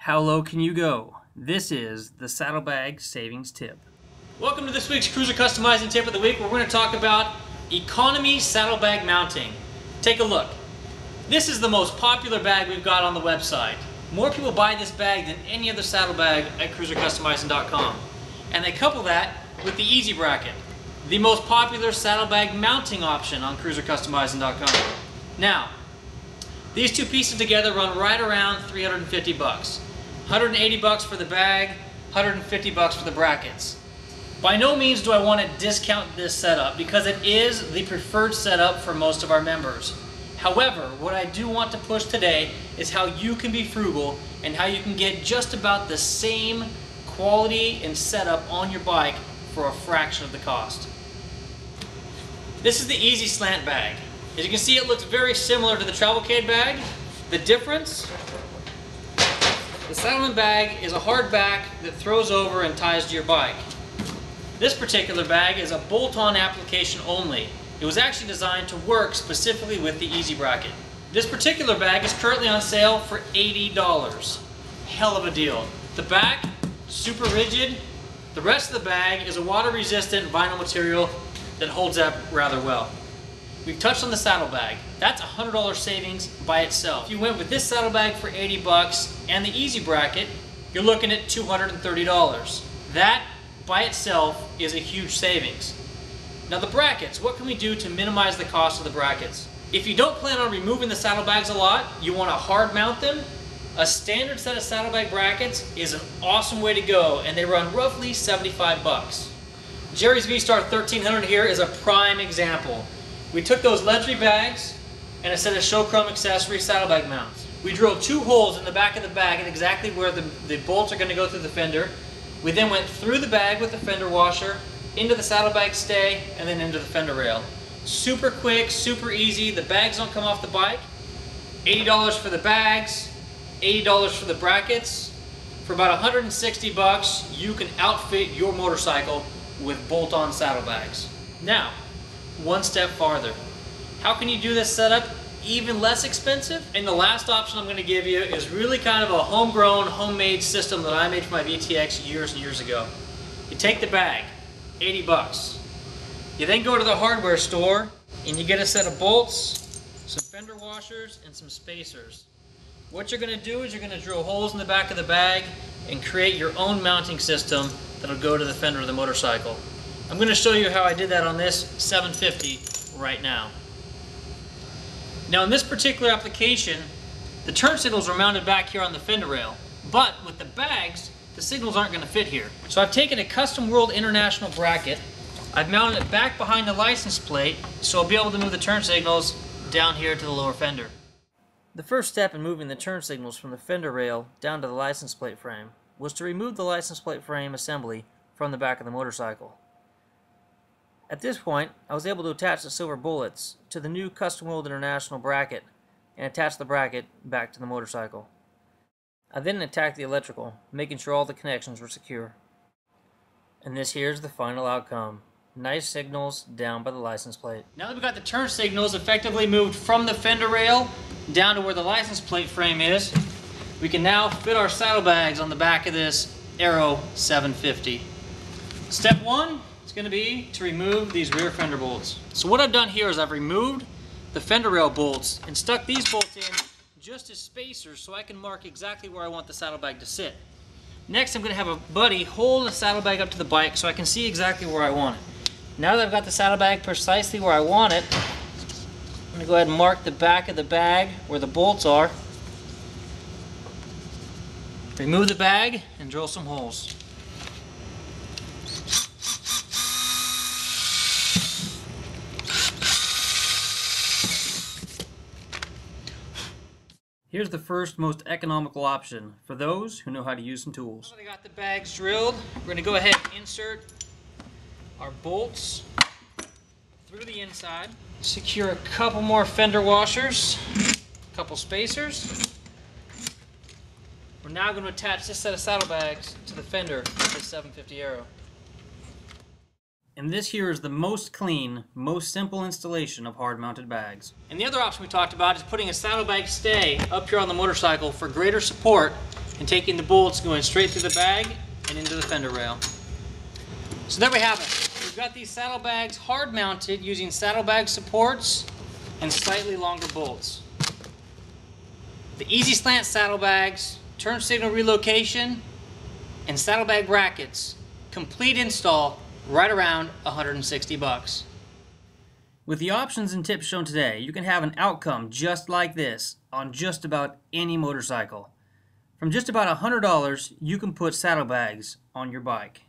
How low can you go? This is the Saddlebag Savings Tip. Welcome to this week's Cruiser Customizing Tip of the Week, where we're going to talk about economy saddlebag mounting. Take a look. This is the most popular bag we've got on the website. More people buy this bag than any other saddlebag at cruisercustomizing.com. And they couple that with the EZ Bracket, the most popular saddlebag mounting option on cruisercustomizing.com. Now, these two pieces together run right around 350 bucks. 180 bucks for the bag, 150 bucks for the brackets. By no means do I want to discount this setup because it is the preferred setup for most of our members. However, what I do want to push today is how you can be frugal and how you can get just about the same quality and setup on your bike for a fraction of the cost. This is the EZ-SLANT bag. As you can see, it looks very similar to the Travelcade bag. The difference: the Saddleman bag is a hard back that throws over and ties to your bike. This particular bag is a bolt-on application only. It was actually designed to work specifically with the EZ Bracket. This particular bag is currently on sale for $80. Hell of a deal. The back, super rigid. The rest of the bag is a water-resistant vinyl material that holds up rather well. We've touched on the saddlebag. That's $100 savings by itself. If you went with this saddlebag for 80 bucks and the EZ Bracket, you're looking at $230. That by itself is a huge savings. Now the brackets, what can we do to minimize the cost of the brackets? If you don't plan on removing the saddlebags a lot, you want to hard mount them, a standard set of saddlebag brackets is an awesome way to go, and they run roughly 75 bucks. Jerry's V-Star 1300 here is a prime example. We took those luxury bags and a set of show chrome accessory saddlebag mounts. We drilled 2 holes in the back of the bag at exactly where the bolts are going to go through the fender. We then went through the bag with the fender washer, into the saddlebag stay, and then into the fender rail. Super quick, super easy. The bags don't come off the bike. $80 for the bags, $80 for the brackets. For about 160 bucks, you can outfit your motorcycle with bolt-on saddlebags. Now, one step farther. How can you do this setup even less expensive? And the last option I'm going to give you is really kind of a homegrown, homemade system that I made for my VTX years and years ago. You take the bag, 80 bucks. You then go to the hardware store and you get a set of bolts, some fender washers, and some spacers. What you're going to do is you're going to drill holes in the back of the bag and create your own mounting system that'll go to the fender of the motorcycle. I'm going to show you how I did that on this 750 right now. Now in this particular application, the turn signals are mounted back here on the fender rail, but with the bags, the signals aren't going to fit here. So I've taken a Custom World International bracket, I've mounted it back behind the license plate so I'll be able to move the turn signals down here to the lower fender. The first step in moving the turn signals from the fender rail down to the license plate frame was to remove the license plate frame assembly from the back of the motorcycle. At this point, I was able to attach the silver bullets to the new Custom World International bracket and attach the bracket back to the motorcycle. I then attacked the electrical, making sure all the connections were secure. And this here's the final outcome. Nice signals down by the license plate. Now that we've got the turn signals effectively moved from the fender rail down to where the license plate frame is, we can now fit our saddlebags on the back of this Aero 750. Step 1 is going to be to remove these rear fender bolts. So what I've done here is I've removed the fender rail bolts and stuck these bolts in just as spacers so I can mark exactly where I want the saddlebag to sit. Next, I'm going to have a buddy hold the saddlebag up to the bike so I can see exactly where I want it. Now that I've got the saddlebag precisely where I want it, I'm going to go ahead and mark the back of the bag where the bolts are. Remove the bag and drill some holes. Here's the first most economical option for those who know how to use some tools. Now that I got the bags drilled, we're going to go ahead and insert our bolts through the inside. Secure a couple more fender washers, a couple spacers. We're now going to attach this set of saddlebags to the fender of this 750 Aero. And this here is the most clean, most simple installation of hard-mounted bags. And the other option we talked about is putting a saddlebag stay up here on the motorcycle for greater support and taking the bolts going straight through the bag and into the fender rail. So there we have it. We've got these saddlebags hard mounted using saddlebag supports and slightly longer bolts. The EZ-SLANT saddlebags, turn signal relocation, and saddlebag brackets. Complete install, right around $160. With the options and tips shown today, you can have an outcome just like this on just about any motorcycle. From just about $100, you can put saddlebags on your bike.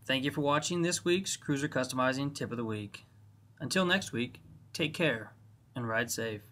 Thank you for watching this week's Cruiser Customizing Tip of the Week. Until next week, take care and ride safe.